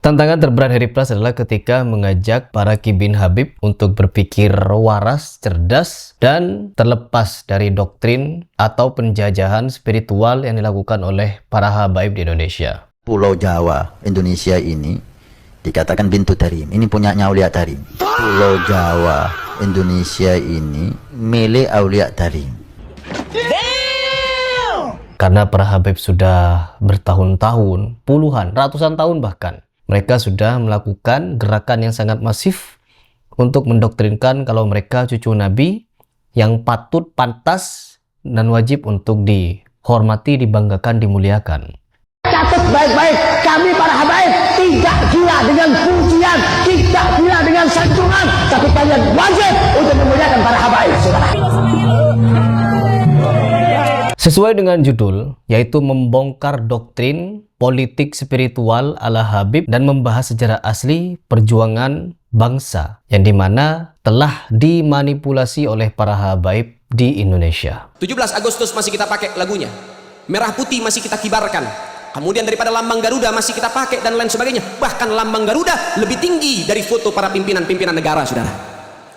Tantangan terberat Harry Plus adalah ketika mengajak para Kibin Habib untuk berpikir waras, cerdas, dan terlepas dari doktrin atau penjajahan spiritual yang dilakukan oleh para habaib di Indonesia. Pulau Jawa, Indonesia ini dikatakan Bintu Tarim. Ini punyanya Aulia Tarim. Pulau Jawa, Indonesia ini milik Aulia Tarim. Karena para habaib sudah bertahun-tahun, puluhan, ratusan tahun bahkan, mereka sudah melakukan gerakan yang sangat masif untuk mendoktrinkan kalau mereka cucu Nabi yang patut, pantas, dan wajib untuk dihormati, dibanggakan, dimuliakan. Catat baik-baik, kami para habaib tidak gila dengan pujian, tidak gila dengan sanjungan, tapi kalian wajib untuk memuliakan para habaib, saudara. Sesuai dengan judul, yaitu membongkar doktrin politik spiritual ala Habib dan membahas sejarah asli perjuangan bangsa yang dimana telah dimanipulasi oleh para habaib di Indonesia. 17 Agustus masih kita pakai lagunya, merah putih masih kita kibarkan, kemudian daripada lambang Garuda masih kita pakai dan lain sebagainya. Bahkan lambang Garuda lebih tinggi dari foto para pimpinan-pimpinan negara, saudara.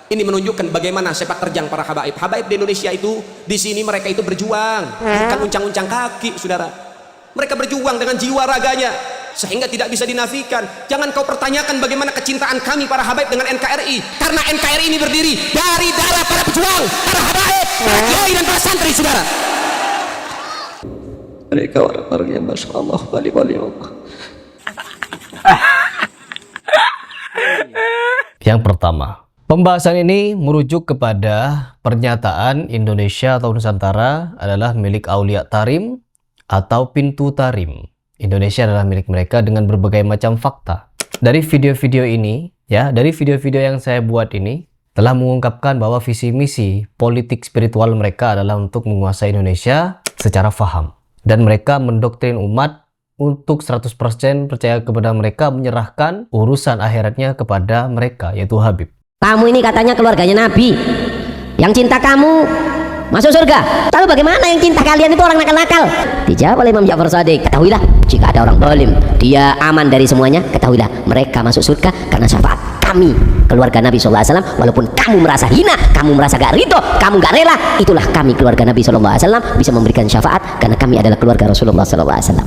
Ini menunjukkan bagaimana sepak terjang para habaib. Habaib di Indonesia itu, di sini mereka itu berjuang, bukan uncang-uncang kaki, saudara. Mereka berjuang dengan jiwa raganya, sehingga tidak bisa dinafikan. Jangan kau pertanyakan bagaimana kecintaan kami para habaib dengan NKRI, karena NKRI ini berdiri dari darah para pejuang, para habaib, para kiai dan para santri, saudara. Mereka orang-orang yang Masya Allah, bali-bali Allah. Yang pertama, pembahasan ini merujuk kepada pernyataan Indonesia atau Nusantara adalah milik Aulia Tarim atau Pintu Tarim. Indonesia adalah milik mereka dengan berbagai macam fakta. Dari video-video ini, dari video-video yang saya buat ini, telah mengungkapkan bahwa visi misi politik spiritual mereka adalah untuk menguasai Indonesia secara faham. Dan mereka mendoktrin umat untuk 100% percaya kepada mereka, menyerahkan urusan akhiratnya kepada mereka, yaitu Habib. Kamu ini katanya keluarganya Nabi, yang cinta kamu masuk surga. Lalu bagaimana yang cinta kalian itu orang nakal-nakal? Dijawab oleh Imam Ja'far Shadiq, ketahuilah jika ada orang zalim, dia aman dari semuanya, ketahuilah mereka masuk surga karena syafaat kami, keluarga Nabi SAW. Walaupun kamu merasa hina, kamu merasa gak ridho, kamu gak rela, itulah kami keluarga Nabi SAW bisa memberikan syafaat karena kami adalah keluarga Rasulullah SAW.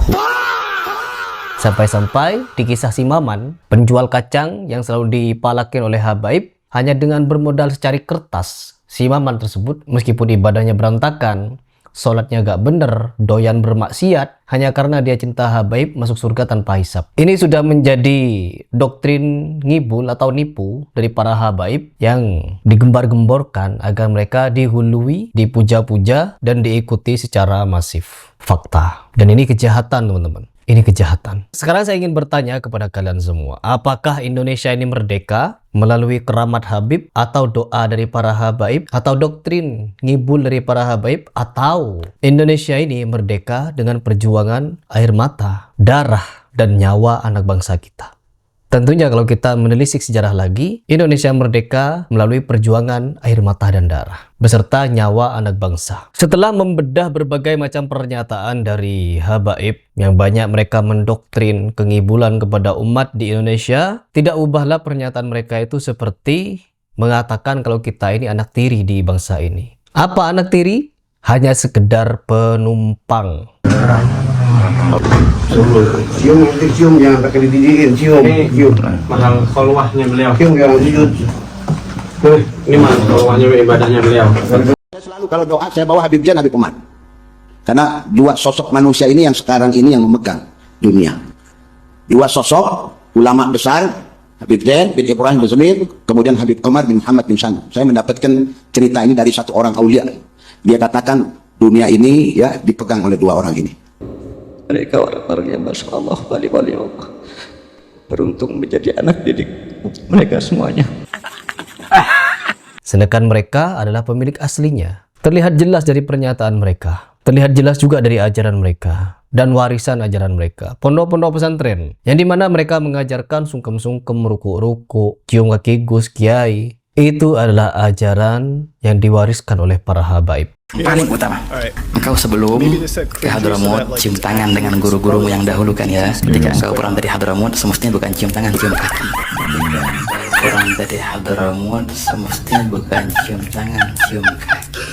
Sampai-sampai di kisah si Maman, penjual kacang yang selalu dipalakin oleh habaib, hanya dengan bermodal secari kertas, si Maman tersebut meskipun ibadahnya berantakan, sholatnya gak bener, doyan bermaksiat, hanya karena dia cinta habaib masuk surga tanpa hisab. Ini sudah menjadi doktrin ngibul atau nipu dari para habaib yang digembar-gemborkan agar mereka dihului, dipuja-puja, dan diikuti secara masif. Fakta. Dan ini kejahatan, teman-teman. Ini kejahatan. Sekarang saya ingin bertanya kepada kalian semua, apakah Indonesia ini merdeka melalui keramat Habib, atau doa dari para habaib, atau doktrin ngibul dari para habaib, atau Indonesia ini merdeka dengan perjuangan air mata, darah, dan nyawa anak bangsa kita? Tentunya kalau kita menelisik sejarah lagi, Indonesia merdeka melalui perjuangan air mata dan darah, beserta nyawa anak bangsa. Setelah membedah berbagai macam pernyataan dari habaib, yang banyak mereka mendoktrin kengibulan kepada umat di Indonesia, tidak ubahlah pernyataan mereka itu seperti mengatakan kalau kita ini anak tiri di bangsa ini. Apa anak tiri? Hanya sekedar penumpang. Cium yang pakai dididikin, cium. Mahal kolwahnya beliau. Cium yang sujud. Ini mahal kolwahnya ibadahnya beliau. Saya selalu kalau doa saya bawa Habib Zain, Habib Umar. Karena dua sosok manusia ini yang sekarang ini yang memegang dunia. Dua sosok ulama besar, Habib Zain bin Ibrahim bin Zubair, kemudian Habib Umar bin Muhammad bin Sana. Saya mendapatkan cerita ini dari satu orang aulia. Dia katakan dunia ini ya dipegang oleh dua orang ini. Mereka orang-orang yang Masya Allah, bali-bali Allah. Beruntung menjadi anak didik mereka semuanya. Sedangkan mereka adalah pemilik aslinya. Terlihat jelas dari pernyataan mereka. Terlihat jelas juga dari ajaran mereka. Dan warisan ajaran mereka. Pondok-pondok pesantren. Yang dimana mereka mengajarkan sungkem-sungkem, ruku-ruku, cium kaki gus, kiai. Itu adalah ajaran yang diwariskan oleh para habaib. Paling utama, engkau sebelum ke Hadramut cium tangan dengan guru-gurumu yang dahulu kan ya. Ketika engkau pulang dari Hadramut semestinya bukan cium tangan, cium kaki. Pulang dari Hadramut semestinya bukan cium tangan, cium kaki.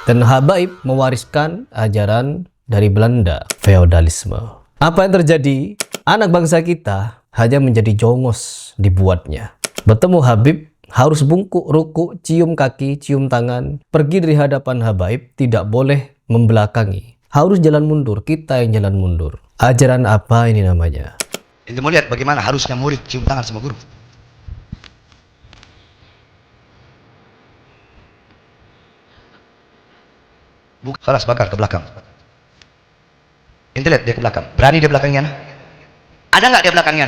Dan Habaib mewariskan ajaran dari Belanda, feodalisme. Apa yang terjadi? Anak bangsa kita hanya menjadi jongos dibuatnya. Bertemu Habib harus bungkuk, ruku, cium kaki, cium tangan. Pergi dari hadapan Habaib tidak boleh membelakangi. Harus jalan mundur, kita yang jalan mundur. Ajaran apa ini namanya? Ente mau lihat bagaimana harusnya murid cium tangan sama guru. Kelas bakar ke belakang. Ente lihat dia ke belakang. Berani dia belakangnya? Ada nggak dia belakangnya?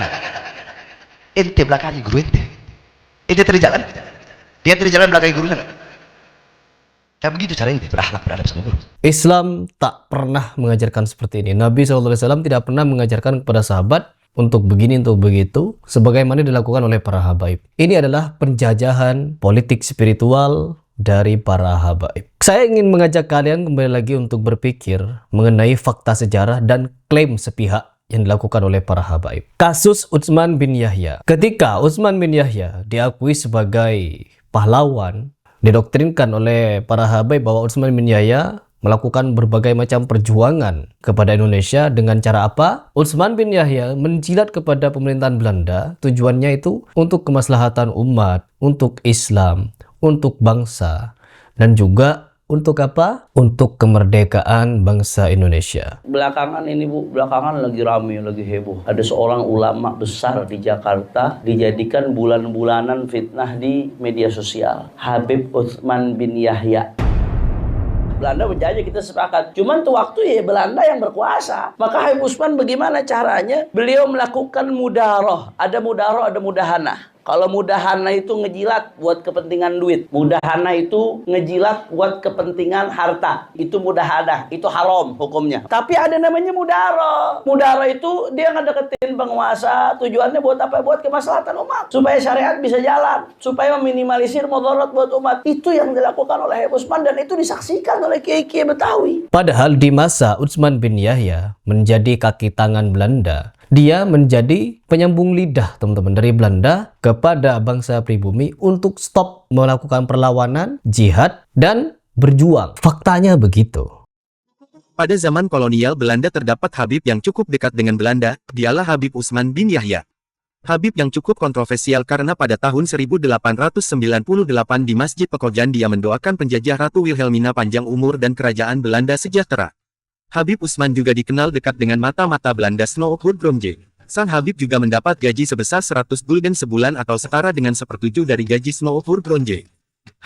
Ente belakangi guru ente. Ente terjalan. Dia terjalan belakangi gurunya. Kayak begitu cara ente beradab sama guru. Islam tak pernah mengajarkan seperti ini. Nabi SAW tidak pernah mengajarkan kepada sahabat untuk begini, untuk begitu, sebagaimana dilakukan oleh para habaib. Ini adalah penjajahan politik spiritual dari para habaib. Saya ingin mengajak kalian kembali lagi untuk berpikir mengenai fakta sejarah dan klaim sepihak yang dilakukan oleh para habaib. Kasus Utsman bin Yahya. Ketika Utsman bin Yahya diakui sebagai pahlawan, didoktrinkan oleh para habaib bahwa Utsman bin Yahya melakukan berbagai macam perjuangan kepada Indonesia dengan cara apa? Utsman bin Yahya menjilat kepada pemerintahan Belanda, tujuannya itu untuk kemaslahatan umat, untuk Islam, untuk bangsa, dan juga untuk apa? Untuk kemerdekaan bangsa Indonesia. Belakangan ini Bu, belakangan lagi rame, lagi heboh. Ada seorang ulama besar di Jakarta dijadikan bulan-bulanan fitnah di media sosial. Habib Utsman bin Yahya. Belanda menjajah, kita sepakat. Cuman tuh waktu ya Belanda yang berkuasa. Maka Habib Utsman bagaimana caranya? Beliau melakukan mudaroh. Ada mudaroh, ada mudahana. Kalau mudahana itu ngejilat buat kepentingan duit. Mudahana itu ngejilat buat kepentingan harta. Itu mudahana. Itu haram hukumnya. Tapi ada namanya mudaro. Mudaro itu dia ngedeketin penguasa. Tujuannya buat apa? Buat kemaslahatan umat. Supaya syariat bisa jalan. Supaya meminimalisir mudarat buat umat. Itu yang dilakukan oleh Habib Utsman. Dan itu disaksikan oleh kiai-kiai Betawi. Padahal di masa Utsman bin Yahya menjadi kaki tangan Belanda, dia menjadi penyambung lidah teman-teman dari Belanda kepada bangsa pribumi untuk stop melakukan perlawanan, jihad, dan berjuang. Faktanya begitu. Pada zaman kolonial Belanda terdapat Habib yang cukup dekat dengan Belanda, dialah Habib Utsman bin Yahya. Habib yang cukup kontroversial karena pada tahun 1898 di Masjid Pekojan dia mendoakan penjajah Ratu Wilhelmina panjang umur dan kerajaan Belanda sejahtera. Habib Utsman juga dikenal dekat dengan mata-mata Belanda Snow-Hoornbromje. Sang Habib juga mendapat gaji sebesar 100 gulden sebulan atau setara dengan 1/7 dari gaji Snow-Hoornbromje.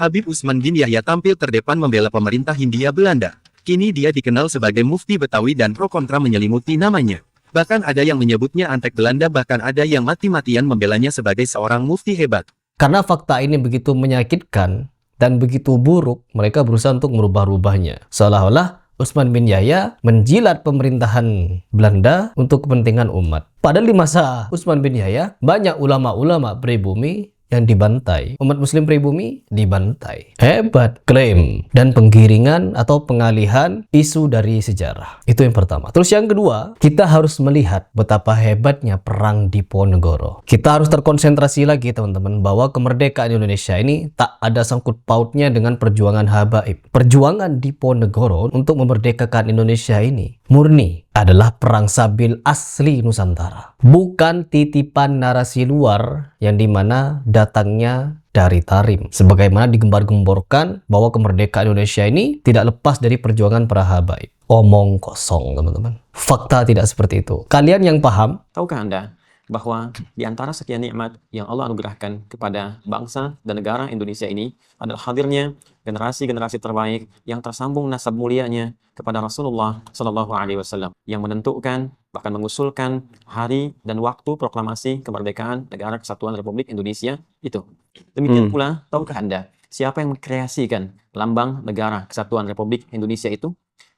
Habib Utsman bin Yahya tampil terdepan membela pemerintah Hindia Belanda. Kini dia dikenal sebagai mufti Betawi dan pro kontra menyelimuti namanya. Bahkan ada yang menyebutnya antek Belanda, bahkan ada yang mati-matian membelanya sebagai seorang mufti hebat. Karena fakta ini begitu menyakitkan dan begitu buruk, mereka berusaha untuk merubah-rubahnya. Seolah-olah Utsman bin Yahya menjilat pemerintahan Belanda untuk kepentingan umat. Padahal di masa Utsman bin Yahya, banyak ulama-ulama pribumi yang dibantai. Umat muslim pribumi dibantai. Hebat klaim dan penggiringan atau pengalihan isu dari sejarah. Itu yang pertama. Terus yang kedua, kita harus melihat betapa hebatnya perang Diponegoro. Kita harus terkonsentrasi lagi teman-teman bahwa kemerdekaan Indonesia ini tak ada sangkut pautnya dengan perjuangan habaib. Perjuangan Diponegoro untuk memerdekakan Indonesia ini murni adalah perang sabil asli Nusantara. Bukan titipan narasi luar yang dimana datangnya dari Tarim. Sebagaimana digembar-gemborkan bahwa kemerdekaan Indonesia ini tidak lepas dari perjuangan para habaib. Omong kosong teman-teman. Fakta tidak seperti itu. Kalian yang paham, Tahukah Anda, bahwa di antara sekian nikmat yang Allah anugerahkan kepada bangsa dan negara Indonesia ini adalah hadirnya generasi-generasi terbaik yang tersambung nasab mulianya kepada Rasulullah Shallallahu Alaihi Wasallam yang menentukan bahkan mengusulkan hari dan waktu proklamasi kemerdekaan Negara Kesatuan Republik Indonesia itu. Demikian pula, tahukah Anda siapa yang mengkreasikan lambang Negara Kesatuan Republik Indonesia itu?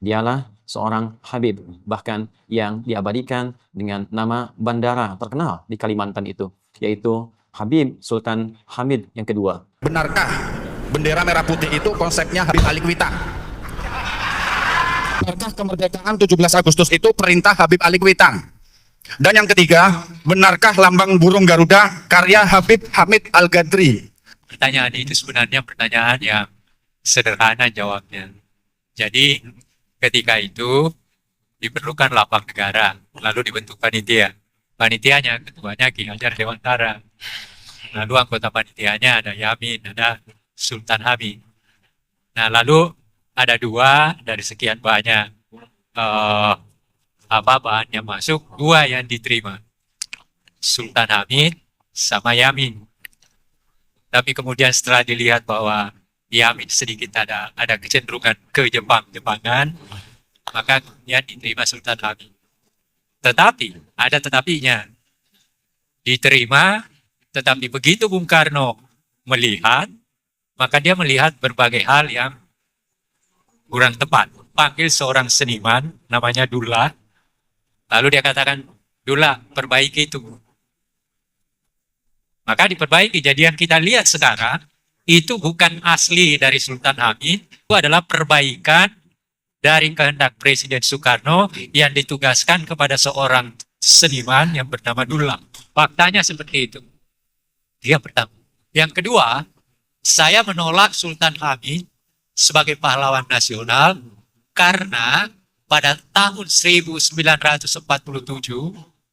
Dialah seorang Habib, bahkan yang diabadikan dengan nama bandara terkenal di Kalimantan itu, yaitu Habib Sultan Hamid yang kedua. Benarkah bendera merah putih itu konsepnya Habib Alikuita? Benarkah kemerdekaan 17 Agustus itu perintah Habib Alikuita? Dan yang ketiga, benarkah lambang burung Garuda karya Habib Hamid Al-Gadri? Pertanyaan itu sebenarnya pertanyaan yang sederhana jawabnya. Jadi ketika itu diperlukan lambang negara, lalu dibentuk panitia. Panitianya, ketuanya Ki Hajar Dewantara. Lalu anggota panitianya ada Yamin, ada Sultan Hamid. Nah, lalu ada dua dari sekian banyak bahan yang masuk, dua yang diterima. Sultan Hamid sama Yamin. Tapi kemudian setelah dilihat bahwa Yamin sedikit ada kecenderungan ke Jepangan, maka kemudian diterima Sultan Hamid. Tetapi, ada tetapinya. Diterima, tetapi begitu Bung Karno melihat, maka dia melihat berbagai hal yang kurang tepat. Panggil seorang seniman, namanya Dullah, lalu dia katakan, Dullah, perbaiki itu. Maka diperbaiki. Jadi yang kita lihat sekarang, itu bukan asli dari Sultan Hamid, itu adalah perbaikan dari kehendak Presiden Soekarno yang ditugaskan kepada seorang seniman yang bernama Dullah. Faktanya seperti itu. Yang pertama. Yang kedua, saya menolak Sultan Hamid sebagai pahlawan nasional karena pada tahun 1947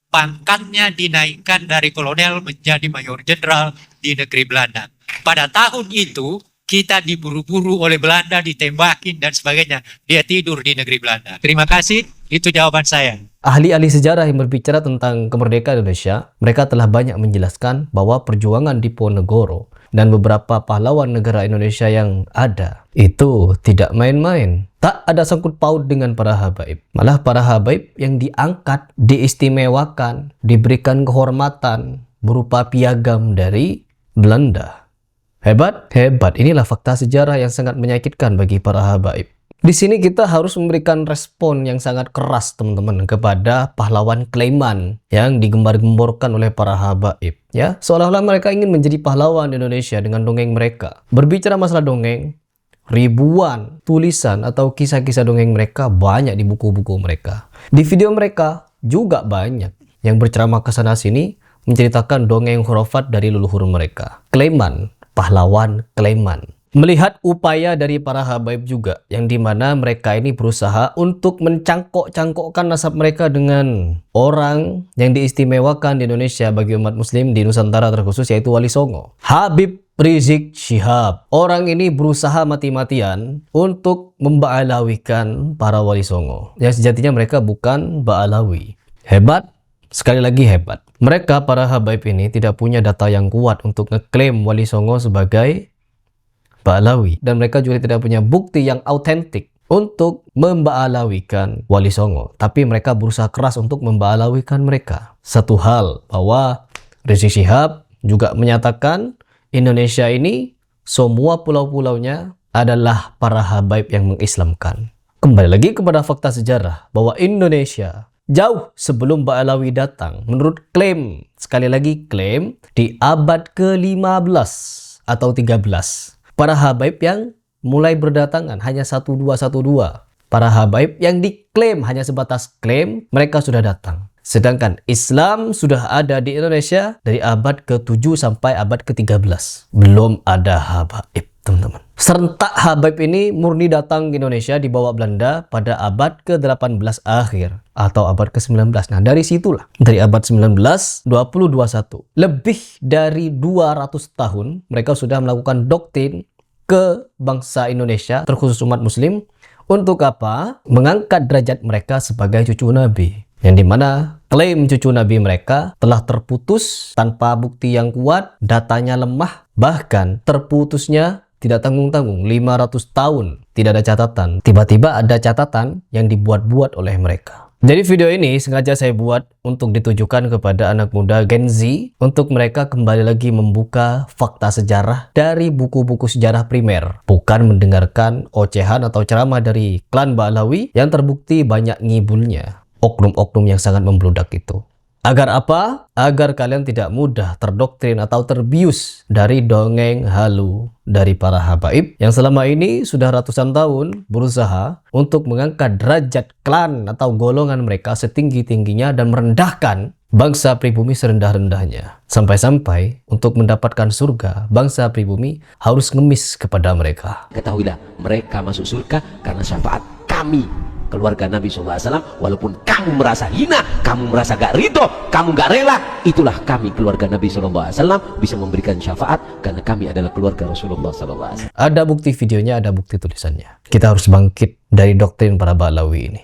pangkatnya dinaikkan dari kolonel menjadi mayor jenderal di negeri Belanda. Pada tahun itu, kita diburu-buru oleh Belanda, ditembakin dan sebagainya. Dia tidur di negeri Belanda. Terima kasih, itu jawaban saya. Ahli-ahli sejarah yang berbicara tentang kemerdekaan Indonesia, mereka telah banyak menjelaskan bahwa perjuangan Diponegoro dan beberapa pahlawan negara Indonesia yang ada, itu tidak main-main. Tak ada sangkut paut dengan para habaib. Malah para habaib yang diangkat, diistimewakan, diberikan kehormatan berupa piagam dari Belanda. Hebat? Hebat. Inilah fakta sejarah yang sangat menyakitkan bagi para habaib. Di sini kita harus memberikan respon yang sangat keras, teman-teman, kepada pahlawan Kleiman yang digembar-gemborkan oleh para habaib. Ya, seolah-olah mereka ingin menjadi pahlawan Indonesia dengan dongeng mereka. Berbicara masalah dongeng, ribuan tulisan atau kisah-kisah dongeng mereka banyak di buku-buku mereka. Di video mereka juga banyak yang berceramah ke sana-sini menceritakan dongeng khurafat dari leluhur mereka. Kleiman, pahlawan Kleiman. Melihat upaya dari para habaib juga, yang dimana mereka ini berusaha untuk mencangkok-cangkokkan nasab mereka dengan orang yang diistimewakan di Indonesia bagi umat muslim di Nusantara terkhusus, yaitu Wali Songo. Habib Rizik Syihab. Orang ini berusaha mati-matian untuk memba'alawikan para Wali Songo, yang sejatinya mereka bukan ba'alawi. Hebat? Sekali lagi hebat. Mereka, para habaib ini, tidak punya data yang kuat untuk ngeklaim Wali Songo sebagai ba'alawi. Dan mereka juga tidak punya bukti yang autentik untuk memba'alawikan Wali Songo. Tapi mereka berusaha keras untuk memba'alawikan mereka. Satu hal, bahwa Rizik Syihab juga menyatakan Indonesia ini, semua pulau-pulaunya adalah para habaib yang mengislamkan. Kembali lagi kepada fakta sejarah, bahwa Indonesia jauh sebelum Ba'alawi datang, menurut klaim, sekali lagi klaim, di abad ke-15 atau 13, para habaib yang mulai berdatangan hanya 1212. Para habaib yang diklaim hanya sebatas klaim, mereka sudah datang. Sedangkan Islam sudah ada di Indonesia dari abad ke-7 sampai abad ke-13. Belum ada habaib, teman-teman. Serentak habaib ini murni datang ke Indonesia di bawah Belanda pada abad ke-18 akhir atau abad ke-19. Nah, dari situlah, dari abad 19, 20, 21, lebih dari 200 tahun mereka sudah melakukan doktrin ke bangsa Indonesia, terkhusus umat muslim, untuk apa? Mengangkat derajat mereka sebagai cucu Nabi. Yang dimana Klaim cucu Nabi mereka telah terputus tanpa bukti yang kuat, datanya lemah, bahkan terputusnya tidak tanggung-tanggung 500 tahun tidak ada catatan. Tiba-tiba ada catatan yang dibuat-buat oleh mereka. Jadi video ini sengaja saya buat untuk ditujukan kepada anak muda Gen Z, untuk mereka kembali lagi membuka fakta sejarah dari buku-buku sejarah primer, bukan mendengarkan ocehan atau ceramah dari klan Ba'alawi yang terbukti banyak ngibulnya, oknum-oknum yang sangat membludak itu. Agar apa? Agar kalian tidak mudah terdoktrin atau terbius dari dongeng halu dari para habaib yang selama ini sudah ratusan tahun berusaha untuk mengangkat derajat klan atau golongan mereka setinggi-tingginya dan merendahkan bangsa pribumi serendah-rendahnya. Sampai-sampai untuk mendapatkan surga, bangsa pribumi harus ngemis kepada mereka. Ketahuilah, mereka masuk surga karena syafaat kami, keluarga Nabi SAW. Walaupun kamu merasa hina, kamu merasa gak ridho, kamu gak rela, itulah kami keluarga Nabi SAW bisa memberikan syafaat karena kami adalah keluarga Rasulullah SAW. Ada bukti videonya, ada bukti tulisannya. Kita harus bangkit dari doktrin para Ba'alawi ini.